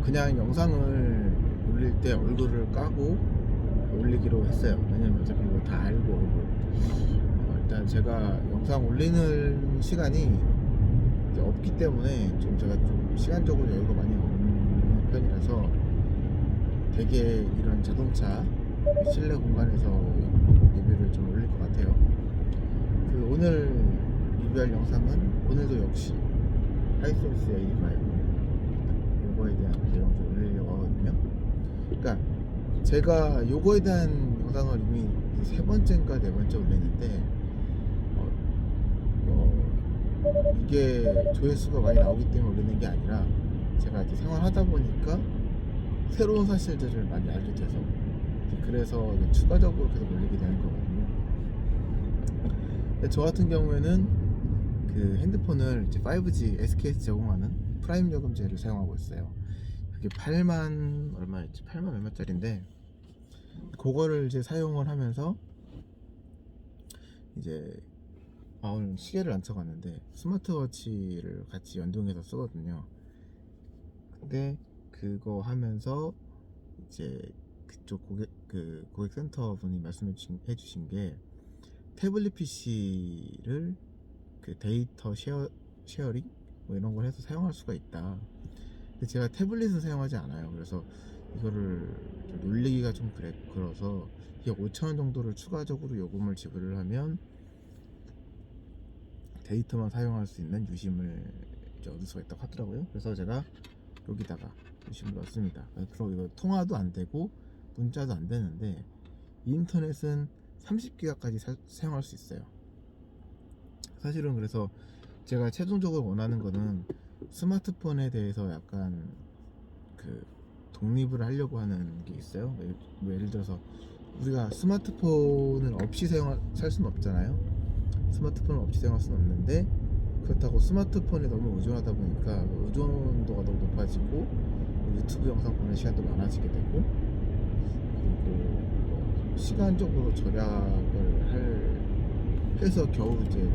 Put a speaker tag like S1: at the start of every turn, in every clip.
S1: 그냥 영상을 올릴 때 얼굴을 까고 올리기로 했어요. 왜냐면 어차피 이거 다 알고 얼굴. 일단 제가 영상 올리는 시간이 이제 없기 때문에 좀 제가 좀 시간적으로 여유가 많이 없는 편이라서 되게 이런 자동차 실내 공간에서 리뷰를 좀 올릴 것 같아요. 오늘 리뷰할 영상은 오늘도 역시 하이센스 85 요거에 대한 내용 좀 올리려고 하거든요. 그러니까 제가 요거에 대한 영상을 이미 세 번째인가 네 번째 올렸는데 이게 조회수가 많이 나오기 때문에 올리는 게 아니라 제가 이제 생활하다 보니까 새로운 사실들을 많이 알게 돼서 그래서 추가적으로 계속 올리게 되는 거거든요. 근데 저 같은 경우에는 그 핸드폰을 이제 5G SK에서 제공하는 프라임 요금제를 사용하고 있어요. 그게 8만 얼마였지? 8만 얼마짜리인데 그거를 이제 사용을 하면서 이제 오늘 시계를 안 쳐갔는데 스마트워치를 같이 연동해서 쓰거든요. 근데 그거 하면서 이제 그쪽 고객센터 분이 말씀해 주신 게 태블릿 PC를 그 데이터 쉐어링 뭐 이런 걸 해서 사용할 수가 있다. 근데 제가 태블릿은 사용하지 않아요. 그래서 이거를 좀 놀리기가 좀 그래서 이게 5,000원 정도를 추가적으로 요금을 지불을 하면 데이터만 사용할 수 있는 유심을 이제 얻을 수가 있다고 하더라고요. 그래서 제가 여기다가 유심을 넣습니다. 그럼 이거 통화도 안 되고 문자도 안 되는데 인터넷은 30기가까지 사용할 수 있어요. 사실은 그래서 제가 최종적으로 원하는 거는 스마트폰에 대해서 약간 그 독립을 하려고 하는 게 있어요. 뭐 예를 들어서 우리가 스마트폰을 없이 살 수는 없잖아요. 스마트폰을 없이 사용할 수는 없는데 그렇다고 스마트폰에 너무 의존하다 보니까 의존도가 너무 높아지고 유튜브 영상 보는 시간도 많아지게 되고 그리고 시간적으로 절약을 해서 겨우 이제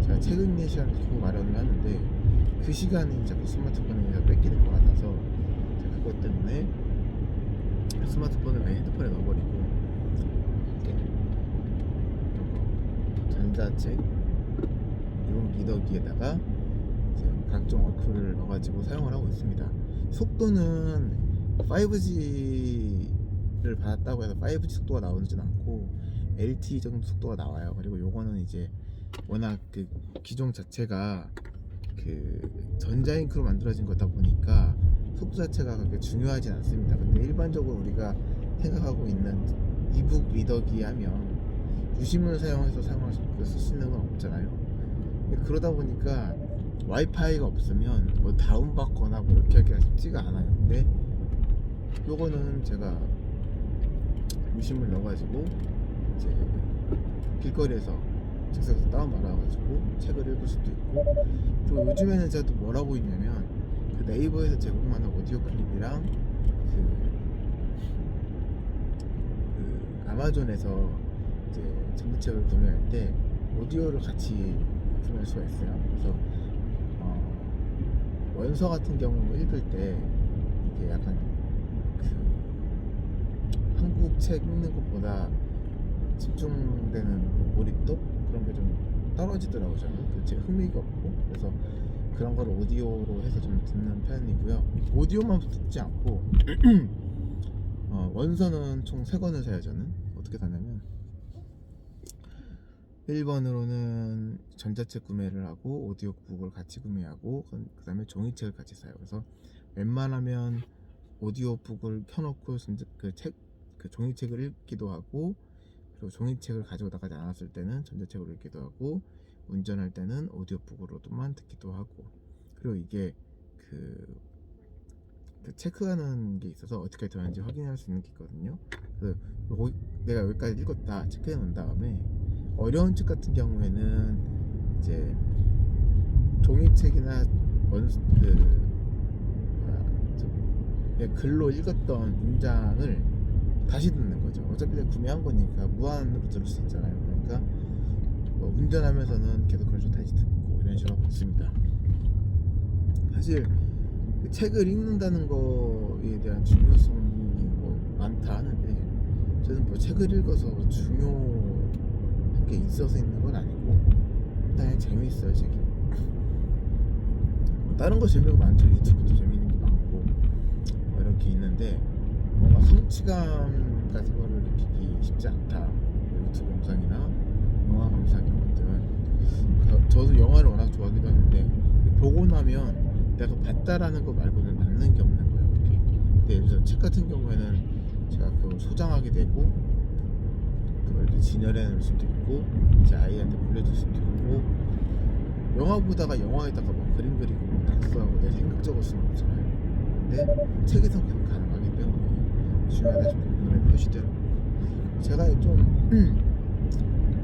S1: 제가 책 읽는 시간을 겨우 마련을 하는데 그 시간이 자꾸 스마트폰에서 뺏기는 것 같아서 제가 그것 때문에 스마트폰을 아예 핸드폰에 넣어버리고 전자책 용 리더기에다가 각종 어플을 넣어가지고 사용을 하고 있습니다. 속도는 5G를 받았다고 해서 5G 속도가 나오지는 않고 LTE 정도 속도가 나와요. 그리고 요거는 이제 워낙 그 기종 자체가 그 전자잉크로 만들어진 거다 보니까 속도 자체가 그렇게 중요하진 않습니다. 근데 일반적으로 우리가 생각하고 있는 이북 리더기 하면 유심을 사용해서 쓸 수 있는 건 없잖아요. 그러다 보니까 와이파이가 없으면 뭐 다운받거나 뭐 이렇게 하기가 쉽지가 않아요. 근데 요거는 제가 유심을 넣어가지고 이제 길거리에서 즉석에서 다운받아가지고 책을 읽을 수도 있고, 그리고 요즘에는 제가 또 뭘 하고 있냐면 그 네이버에서 제공하는 오디오 클립이랑 그 아마존에서 이제 전부책을 구매할 때 오디오를 같이 구매할 수가 있어요. 그래서 원서 같은 경우 읽을 때 이게 약간 그 한국 책 읽는 것보다 집중되는 몰입도 그런 게 좀 떨어지더라고요. 저는 제 흥미가 없고, 그래서 그런 걸 오디오로 해서 좀 듣는 편이고요. 오디오만 듣지 않고 원서는 총 3권을 사요. 저는 어떻게 사냐면 1번으로는 전자책 구매를 하고 오디오북을 같이 구매하고 그 다음에 종이책을 같이 사요. 그래서 웬만하면 오디오북을 켜놓고 그 종이책을 읽기도 하고, 그리고 종이책을 가지고 나가지 않았을 때는 전자책으로 읽기도 하고, 운전할 때는 오디오북으로만 듣기도 하고, 그리고 이게 그 체크하는 게 있어서 어떻게 되는지 확인할 수 있는 게 있거든요. 그래서 내가 여기까지 읽었다 체크해 놓은 다음에 어려운 책 같은 경우에는 이제 종이책이나 글로 읽었던 문장을 다시 듣는 거죠. 어차피 내가 구매한 거니까 무한으로 들을 수 있잖아요. 그러니까 뭐 운전하면서는 계속 그걸 좀 다시 듣고 이런 식으로 하고 있습니다. 사실 그 책을 읽는다는 거에 대한 중요성이 뭐 많다 하는데 저는 뭐 책을 읽어서 중요한 게 있어서 있는 건 아니고 그냥 재미있어요 책이. 뭐 다른 거 재미가 많죠. 유튜브도 재미있는 게 많고 뭐 이렇게 있는데 뭔가 성취감 같은 거를 느끼기 쉽지 않다. 뭐 유튜브 영상이나 영화 감상 이런 것들은 저도 영화를 워낙 좋아하기도 하는데 보고 나면 내가 봤다라는 거 말고는 남는 게 없는 거예요. 이렇게. 근데 예를 들어 책 같은 경우에는 제가 그걸 소장하게 되고 그걸 이제 진열해 놓을 수도 있고 제 아이한테 물려줄 수도 있고 영화 보다가 영화에다가 뭐 그림 그리고 뭐 낙서하고 내 생각 적을 수는 없잖아요. 근데 책에서 그건 가능하기 때문에 중요하다 싶은 눈에 표시되더라고요. 제가 좀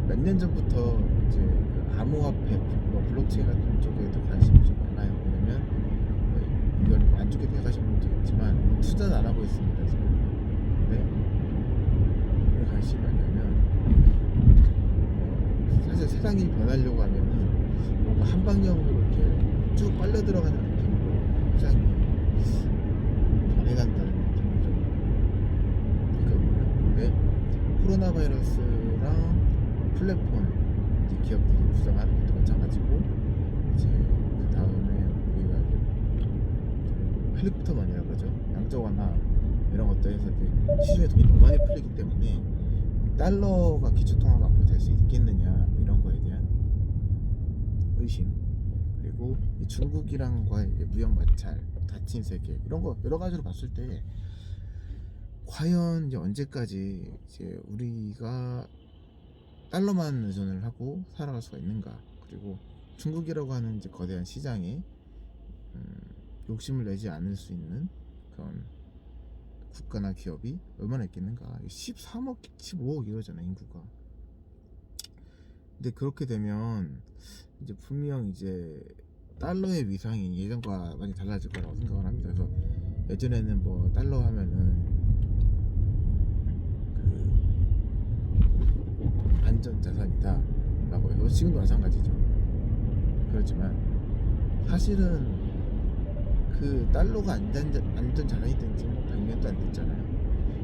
S1: 몇 년 전부터 이제 그 암호화폐, 뭐 블록체인 같은 쪽에도 관심이 좀 많아요. 왜냐면 뭐 이걸 안 좋게 생각하시는 분도 있지만 투자는 안 하고 있습니다 지금. 근데 왜 관심이 많냐면 사실 세상이 변하려고 하면은 뭔가 한 방향으로 이렇게 쭉 빨려 들어가는 느낌으로 세상이 변해간다는 느낌이 좀 있거든요. 근데 코로나 바이러스랑 플랫폼 이제 기업들이 구성하는 것도 마찬가지고 이제 그 다음에 우리가 이제 헬리콥터만이라고 그러죠. 양적완화 이런 것들 해서 이제 시중에 돈이 너무 많이 풀리기 때문에 달러가 기축통화가 앞으로 될 수 있겠느냐 이런 거에 대한 의심, 그리고 이 중국이랑과의 무역 마찰, 닫힌 세계 이런 거 여러 가지로 봤을 때 과연 이제 언제까지 이제 우리가 달러만 의존을 하고 살아갈 수가 있는가. 그리고 중국이라고 하는 이제 거대한 시장에 욕심을 내지 않을 수 있는 그런 국가나 기업이 얼마나 있겠는가. 13억, 15억 이러잖아 인구가. 근데 그렇게 되면 이제 분명 이제 달러의 위상이 예전과 많이 달라질 거라고 생각을 합니다. 그래서 예전에는 뭐 달러 하면은 안전자산이다 라고 해서 지금도 마찬가지죠. 그렇지만 사실은 그 달러가 안전자산이 된 지 100년도 안 됐잖아요.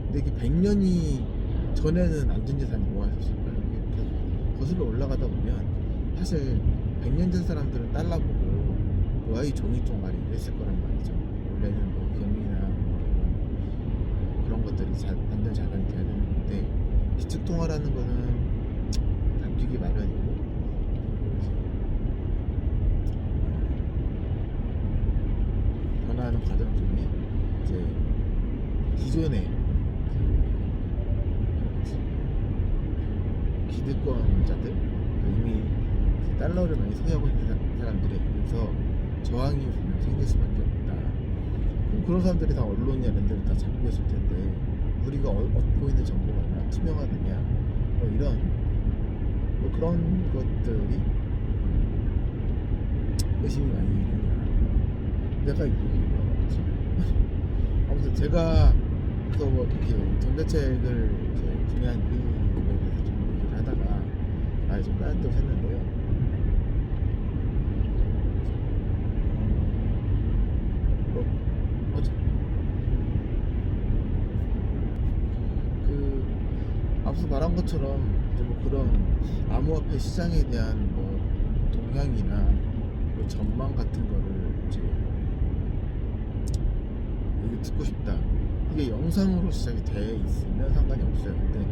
S1: 근데 이게 100년이 전에는 안전자산이 뭐가 있었을까요? 이렇게 거슬러 올라가다 보면 사실 100년 전 사람들은 달러 보고 뭐야 이 종이 쪼가리 이랬을 거란 말이죠. 원래는 뭐 금이나 뭐 그런 것들이 안전자산이 돼야 되는 건데 기축통화라는 거는 바뀌기 마련이고 변화하는 과정 중에 이제 기존의 그 기득권자들 이미 달러를 많이 소유하고 있는 사람들에 의해서 저항이 분명 생길 수밖에 없다. 그럼 그런 사람들이 다 언론이나 이런 데를 다 잡고 있을 텐데 우리가 얻고 있는 정보가 얼마나 투명하느냐 뭐 이런 뭐 그런 것들이 의심이 많이 됩니다. 내가 이거 아무튼 제가 그래서 뭐 이렇게 전자책을 이제 구매한 이유에 대해서 좀 얘기를 하다가 아예 좀 다른 데로 샜는데요. 앞서 말한 것처럼 이제 뭐 그런 암호화폐 시장에 대한 뭐 동향이나 뭐 전망 같은 거를 이제 이게 듣고 싶다. 이게 영상으로 시작이 돼 있으면 상관이 없어요. 근데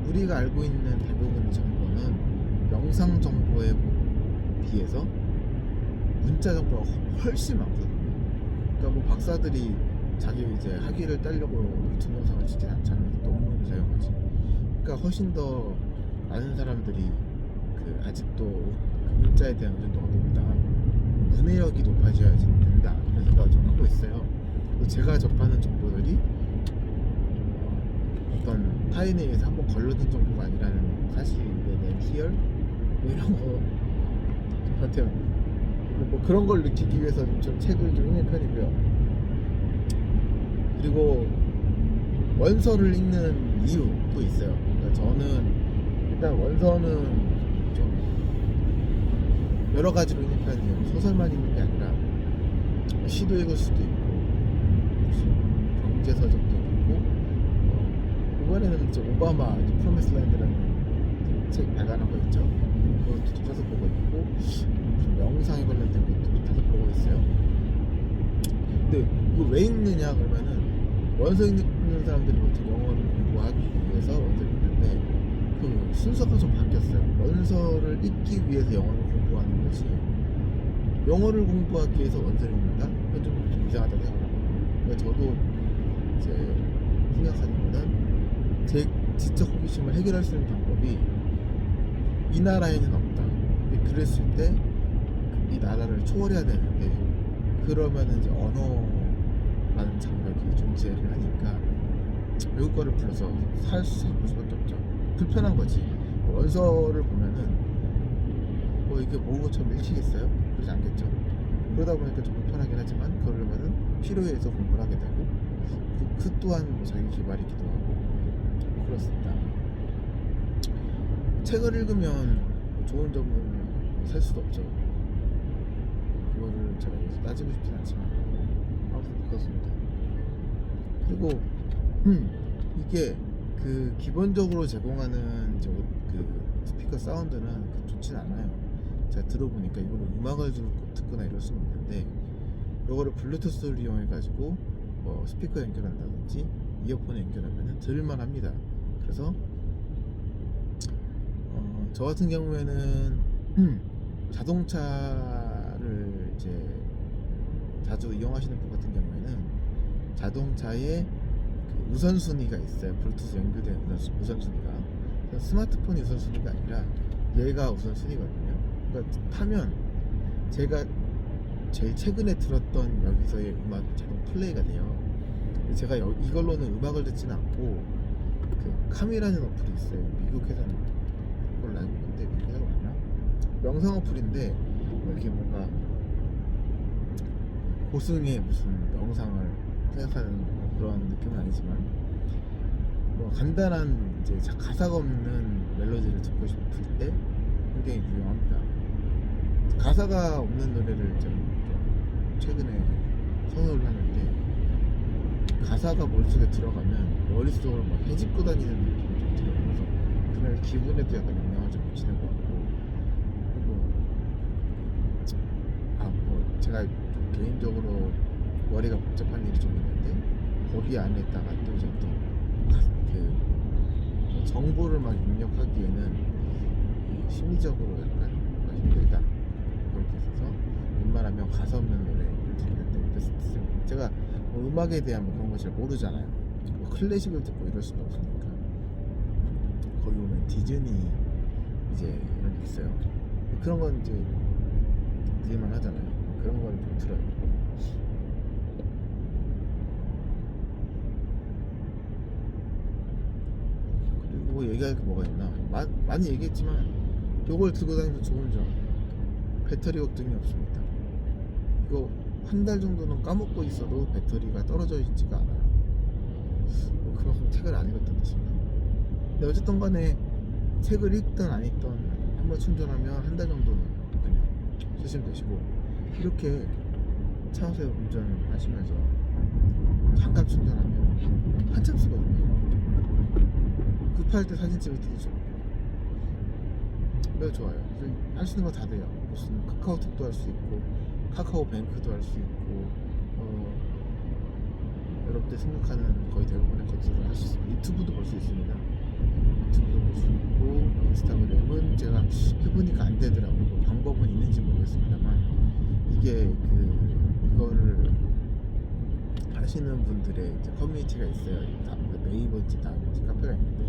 S1: 우리가 알고 있는 대부분의 정보는 영상 정보에 비해서 문자 정보가 훨씬 많거든요. 그러니까 뭐 박사들이 자기 이제 학위를 따려고 유튜브 영상을 찍지 않잖아요. 논문을 사용하지. 그러니까 훨씬 더 많은 사람들이 그 아직도 문자에 대한 의존도가 높다. 문해력이 높아져야지 된다. 이런 생각을 좀 하고 있어요. 제가 접하는 정보들이 어떤 타인에 의해서 한번 걸러진 정보가 아니라는 사실에 대한 희열 뭐 이런 거 저한테 뭐 그런 걸 느끼기 위해서 좀 책을 좀 읽는 편이고요. 그리고 원서를 읽는 이유도 있어요. 그러니까 저는 일단 원서는 좀 여러 가지로 읽는 편이에요. 소설만 읽는 게 아니라 시도 읽을 수도 있고 무슨 경제 서적도 있고 이번에는 이제 오바마 프로미스 랜드라는 책 발간한 거 있죠. 그것도 좀 사서 보고 있고 무슨 명상에 관련된 것도 좀 사서 보고 있어요. 근데 이거 왜 읽느냐 그러면은 원서 읽는 사람들이 보통 영어를 공부하기 위해서 원서를 읽는데 그 순서가 좀 바뀌었어요. 원서를 읽기 위해서 영어를 공부하는 것이 영어를 공부하기 위해서 원서를 읽는다? 그건 좀 이상하다고 생각합니다. 그러니까 저도 이제 생각하는 거는 제 지적 호기심을 해결할 수 있는 방법이 이 나라에는 없다. 그랬을 때 이 나라를 초월해야 되는데 그러면은 이제 언어라는 장벽이 존재를 하니까 외국어를 불러서 살 수밖에 없죠. 불편한 거지. 원서를 보면은 뭐 이게 모국어처럼 읽히겠어요? 그러지 않겠죠. 그러다 보니까 좀 불편하긴 하지만 그러려면은 필요해서 공부를 하게 되고 그 또한 뭐 자기 개발이기도 하고 그렇습니다. 책을 읽으면 좋은 점은 살 수도 없죠. 그거를 제가 여기서 따지고 싶진 않지만 아무튼 그렇습니다. 그리고 이게 그 기본적으로 제공하는 그 스피커 사운드는 좋진 않아요. 제가 들어보니까 이걸로 음악을 듣거나 이럴 수는 없는데 이거를 블루투스를 이용해 가지고 뭐 스피커 연결한다든지 이어폰에 연결하면 들을만 합니다. 그래서 저 같은 경우에는 자동차를 이제 자주 이용하시는 분 같은 경우에는 자동차에 그 우선순위가 있어요. 블루투스 연결된 우선순위가. 스마트폰이 우선순위가 아니라 얘가 우선순위거든요. 그러니까 타면 제가 제일 최근에 들었던 여기서의 음악이 자동 플레이가 돼요. 제가 이걸로는 음악을 듣지는 않고 그 카미라는 어플이 있어요. 미국 회사는 그걸 알고 있는데 미국 회사가 맞나? 명상 어플인데 이렇게 뭔가 고승의 무슨 명상을 생각하는 그런 느낌은 아니지만 뭐 간단한 이제 가사가 없는 멜로디를 듣고 싶을 때 굉장히 유용합니다. 가사가 없는 노래를 좀 최근에 선호를 하는데 가사가 머릿속에 들어가면 머릿속으로 막 헤집고 다니는 느낌이 좀 들어요. 그래서 그날 기분에도 약간 영향을 좀 미치는 것 같고 그리고 뭐 제가 좀 개인적으로 머리가 복잡한 일이 좀 있는데 거기 안에다가 또 이제 또 그 정보를 막 입력하기에는 심리적으로 약간 힘들다 그렇게 있어서 웬만하면 가사 없는 노래를 듣는데 제가 뭐 음악에 대한 뭐 그런 거 잘 모르잖아요. 뭐 클래식을 듣고 이럴 수는 없으니까 거기 보면 디즈니 이제 이런 게 있어요. 그런 건 이제 들을만 하잖아요. 그런 걸 좀 들어요. 뭐 얘기할 게 뭐가 있나? 많이 얘기했지만 이걸 들고 다니면서 좋은 점 배터리 걱정이 없습니다. 이거 한 달 정도는 까먹고 있어도 배터리가 떨어져 있지가 않아요. 뭐 그만큼 책을 안 읽었던 뜻인가? 근데 어쨌든 간에 책을 읽든 안 읽든 한번 충전하면 한 달 정도는 그냥 쓰시면 되시고 이렇게 차에서 운전하시면서 잠깐 충전하면 한참 쓰거든요. 급할 때 사진 찍을 때도 좋고 매우 좋아요. 할 수 있는 거 다 돼요. 무슨 카카오톡도 할 수 있고 카카오뱅크도 할 수 있고 여러분들 생각하는 거의 대부분의 것들을 할 수 있습니다. 유튜브도 볼 수 있습니다. 유튜브도 볼 수 있고 인스타그램은 제가 해보니까 안 되더라고요. 뭐 방법은 있는지 모르겠습니다만 이게 이거를 하시는 분들의 이제 커뮤니티가 있어요. 네이버인지 다음인지 카페가 있는데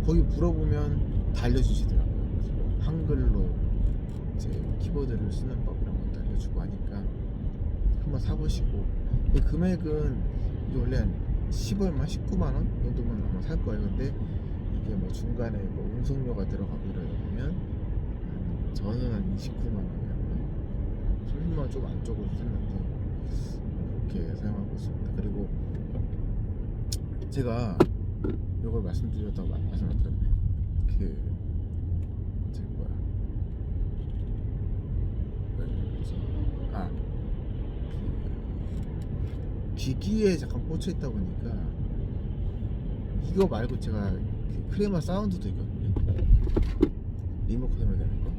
S1: 거기 물어보면 다 알려주시더라고요. 그래서 뭐 한글로 이제 키보드를 쓰는 법 이런 것도 알려주고 하니까 한번 사보시고 금액은 이게 원래 한 10얼마 19만원 정도면 아마 살 거예요. 근데 이게 뭐 중간에 뭐 운송료가 들어가고 이러다 보면 저는 한 29만원이었나 30만원 좀 안쪽으로 샀는데 그렇게 사용하고 있습니다. 그리고 제가 이걸 말씀드렸다고 말씀 안 드렸네. 저기 뭐야? 기기에 잠깐 꽂혀 있다 보니까 이거 말고 제가 그 크레마 사운드도 있거든요. 리모컨으로 되는 거.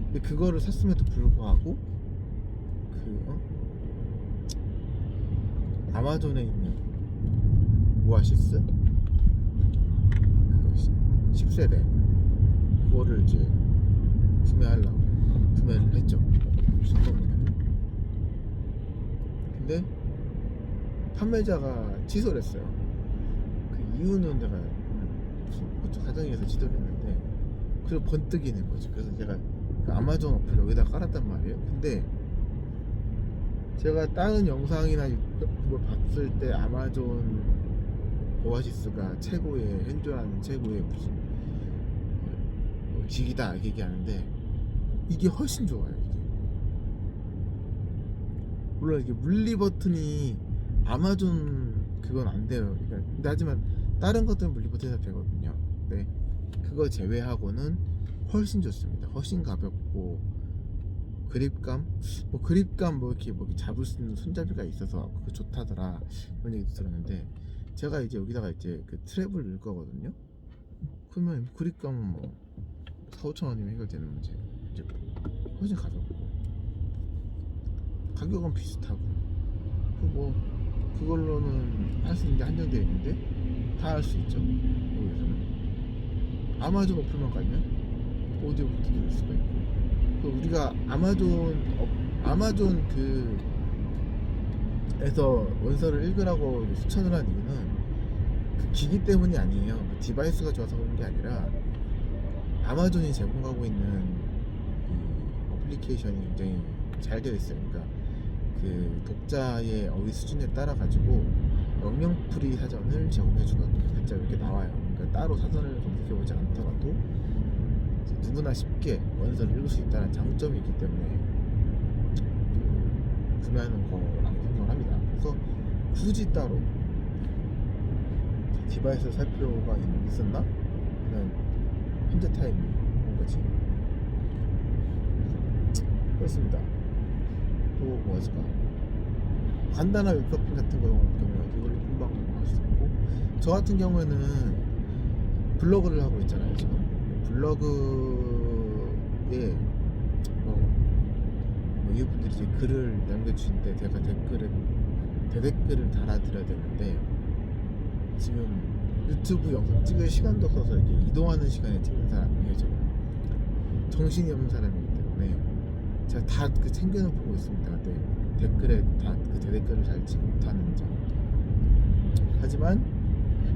S1: 근데 그거를 샀음에도 불구하고 아마존에 있는 오아시스 그 10세대 그거를 이제 구매를 했죠. 중고구매를. 근데 판매자가 취소를 했어요. 그 이유는 내가 그쪽 사정에서 지도를 했는데 그걸 번뜩이 낸 거지. 그래서 제가 그 아마존 어플 여기다 깔았단 말이에요. 근데 제가 다른 영상이나 유튜브 봤을 때 아마존 오아시스가 최고의 현존하는 최고의 무슨 직이다 이렇게 얘기하는데 이게 훨씬 좋아요. 이게 물론 이게 물리 버튼이 아마존 그건 안 돼요. 그러니까 근데 하지만 다른 것들은 물리 버튼이 되거든요. 근데 그거 제외하고는 훨씬 좋습니다. 훨씬 가볍고 그립감 뭐 이렇게 잡을 수 있는 손잡이가 있어서 그거 좋다더라 그런 얘기도 들었는데 제가 이제 여기다가 이제 그 트랩을 넣을 거거든요. 그러면 그립감은 뭐 4,000~5,000원이면 해결되는 문제. 이제 훨씬 가볍고 가격은 비슷하고 뭐 그걸로는 할 수 있는 게 한정되어 있는데 다 할 수 있죠. 여기서는 아마존 어플만 깔면 오디오북도 들을 수가 있고 우리가 아마존 그에서 원서를 읽으라고 추천을 한 이유는 그 기기 때문이 아니에요. 그 디바이스가 좋아서 그런 게 아니라 아마존이 제공하고 있는 이 어플리케이션이 굉장히 잘 되어 있어요. 그러니까 그 독자의 어휘 수준에 따라 가지고 영영풀이 사전을 제공해 주거든요. 진짜 이렇게 나와요. 그러니까 따로 사전을 검색해 보지 않더라도 누구나 쉽게 원서를 읽을 수 있다는 장점이 있기 때문에 구매하는 거라고 생각을 합니다. 그래서 굳이 따로 디바이스를 살 필요가 있었나? 그냥 현재 타임이 온 거지. 그렇습니다. 또 뭐 하실까? 간단한 웹서핑 같은 경우에 이걸로 금방 할 수 있고 저 같은 경우에는 블로그를 하고 있잖아요. 지금 블로그에 뭐 이분들이 이제 글을 남겨주실 때 제가 대댓글을 달아드려야 되는데 지금 유튜브 영상 찍을 시간도 없어서 이렇게 이동하는 시간에 찍는 사람이에요. 제가 정신이 없는 사람이기 때문에 제가 다 그 챙겨는 보고 있습니다. 근데 댓글에 다 그 대댓글을 잘 찍지 못하는 점. 하지만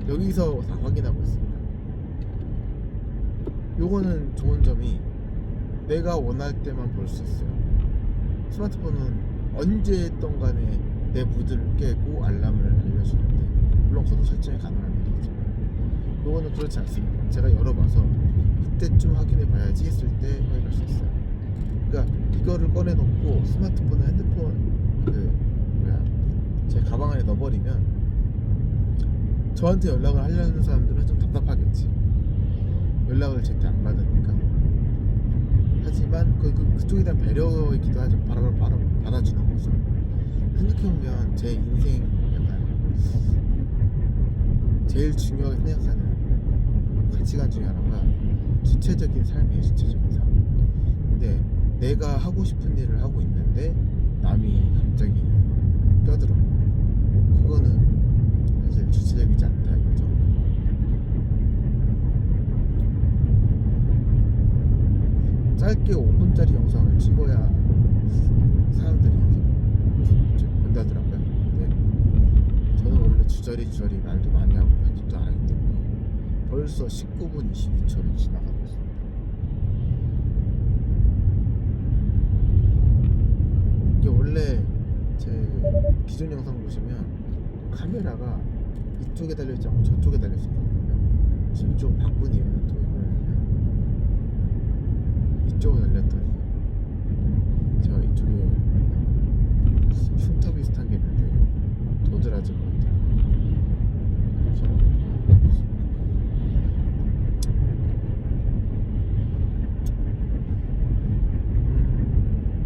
S1: 여기서 다 확인하고 있습니다. 요거는 좋은 점이 내가 원할 때만 볼 수 있어요. 스마트폰은 언제든 간에 내 무드를 깨고 알람을 알려주는데 물론 그것도 설정이 가능한 일이지만 요거는 그렇지 않습니다. 제가 열어봐서 이때쯤 확인해 봐야지 했을 때 확인할 수 있어요. 그러니까 이거를 꺼내놓고 스마트폰을 핸드폰 제 가방 안에 넣어버리면 저한테 연락을 하려는 사람들은 좀 답답하겠지. 연락을 제때 안 받으니까. 하지만 그쪽에 대한 배려이기도 하죠. 바로 받아주는 거죠. 생각해보면 제 인생 약간 제일 중요하게 생각하는 가치관 중에 하나가 주체적인 삶이에요. 주체적인 삶. 근데 내가 하고 싶은 일을 하고 있는데 남이 갑자기 껴들어. 그거는 사실 주체적이지 않다 이거죠. 짧게 5분짜리 영상을 찍어야 사람들이 이제 본다더라고요. 근데 저는 원래 주저리 말도 많이 하고 편집도 안 하기 때문에 벌써 19분 22초를 지나가고 있습니다. 이게 원래 제 기존 영상 보시면 카메라가 이쪽에 달려있지 않고 저쪽에 달려있었거든요. 지금 이쪽 바꾼 이유는 또 이쪽으로 달렸더니 제가 이쪽에 흉터 비슷한 게 있는데 도드라져 보이더라고요.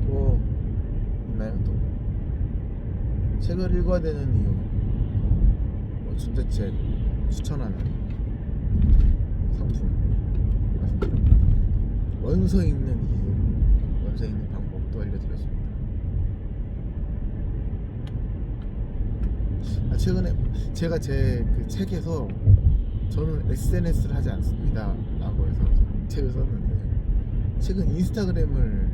S1: 또 있나요? 또 책을 읽어야 되는 이유, 뭐 전자책 추천하는 상품 말씀드렸고, 원서 읽는 이유, 원서 읽는 방법도 알려드렸습니다. 최근에 제가 제 그 책에서 저는 SNS를 하지 않습니다 라고 해서 책을 썼는데, 최근 인스타그램을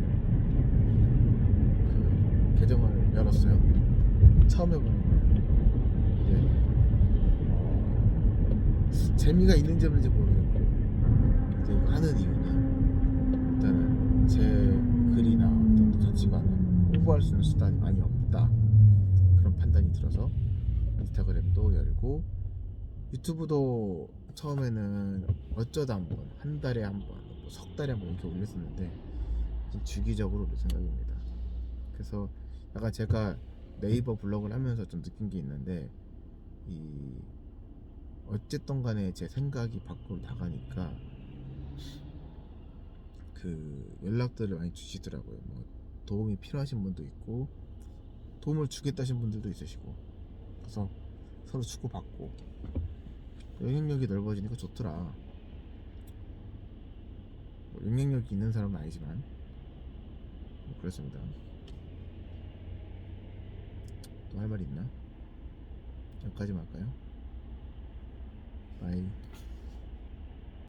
S1: 그 계정을 열었어요. 처음 해보는 거예요. 이제 재미가 있는지 없는지 모르겠고, 이제 이거 하는 이유는 일단은 제 글이나 어떤 가치관을 홍보할 수 있는 수단이 많이 없다, 그런 판단이 들어서 인스타그램도 열고, 유튜브도 처음에는 어쩌다 한번, 한 달에 한 번, 뭐 석 달에 한 번 이렇게 올렸었는데 좀 주기적으로 올 생각입니다. 그래서 약간 제가 네이버 블로그를 하면서 좀 느낀 게 있는데, 이 어쨌든 간에 제 생각이 밖으로 나가니까 그 연락들을 많이 주시더라고요. 뭐 도움이 필요하신 분도 있고, 도움을 주겠다신 분들도 있으시고, 그래서 서로 주고받고 영향력이 넓어지니까 좋더라. 뭐 영향력이 있는 사람은 아니지만 뭐 그렇습니다. 또 할 말 있나? 여기까지만 할까요? 바이.